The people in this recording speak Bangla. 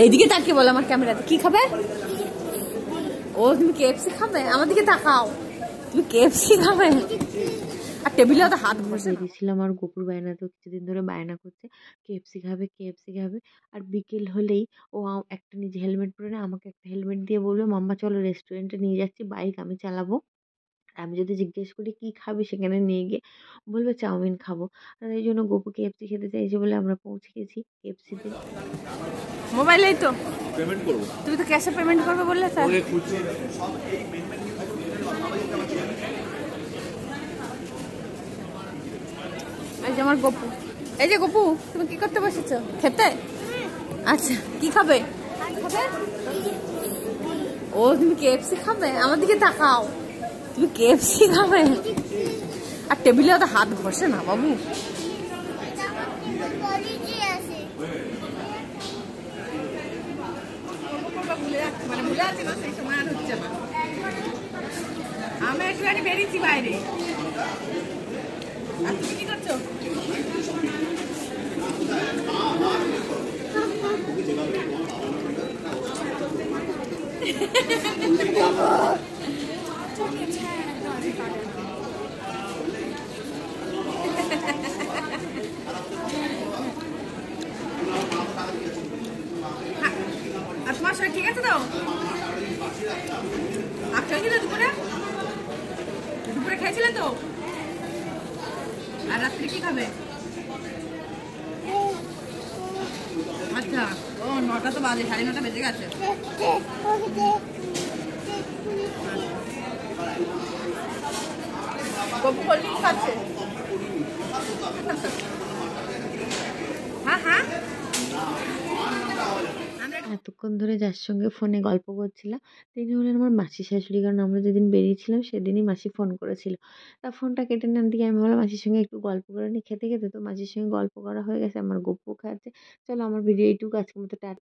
এইদিকে তাকিয়ে বলো আমার ক্যামেরাতে কি খাবে। ও তুমি কেএফসি খাবে, আমার দিকে তাকাও, তুমি কেএফসি খাবে। আর টেবিলে তো হাত ঘষে বেরিয়েছিলাম আর গোপুর বায়না তো কিছুদিন ধরে বায়না করছে কেএফসি খাবে কেএফসি খাবে। আর বিকেল হলেই ও একটা নিজে হেলমেট পরে না আমাকে একটা হেলমেট দিয়ে বলবে মাম্মা চলো রেস্টুরেন্টে নিয়ে যাচ্ছি, বাইক আমি চালাবো। আর আমি যদি জিজ্ঞেস করি কি খাবি সেখানে নিয়ে গিয়ে বলবে চাউমিন খাবো। আর এই জন্য গোপু কেএফসি খেতে চাইছে বলে আমরা পৌঁছে গেছি কেএফসিতে। মোবাইলেই তো পেমেন্ট করবো, তুমি তো ক্যাশে পেমেন্ট করবে বললে স্যার। এই যে আমার গপু, এই যে গপু তুমি কি করতে বসেছো খেতে? আচ্ছা কি খাবে? ও তুমি কেএফসি খাবে, আমার দিকে তাকাও, তুমি কেএফসি খাবে। আর টেবিলে তো হাত ঘষে না বাবু। মানে ভুলে আছি না, সেই সময় আর হচ্ছে না। আমি একটুখানি বেরিয়েছি বাইরে। আর তুমি কি করছো? আর তোমার শরীর ঠিক আছে তো? খেয়েছিলে দুপুরে? দুপুরে খেয়েছিলে তো? আর রাত্রে কি খাবে? আচ্ছা, ও 9টা তো বাজে, 9:30 বেজে গেছে। গপু কোল্ড ড্রিঙ্কস খাচ্ছে। হ্যাঁ হ্যাঁ, এতক্ষণ ধরে যার সঙ্গে ফোনে গল্প করছিলাম তিনি হলেন আমার মাসি শাশুড়ি। কারণ আমরা যেদিন বেরিয়েছিলাম সেদিনই মাসি ফোন করেছিল। তা ফোনটা কেটে নেন দিকে আমি ভাবলাম মাসির সঙ্গে একটু গল্প করে নিই খেতে খেতে। তো মাসির সঙ্গে গল্প করা হয়ে গেছে, আমার গপ্পু খাচ্ছে। চলো আমার ভিডিও এইটুকু, আজকের মতো টাটা।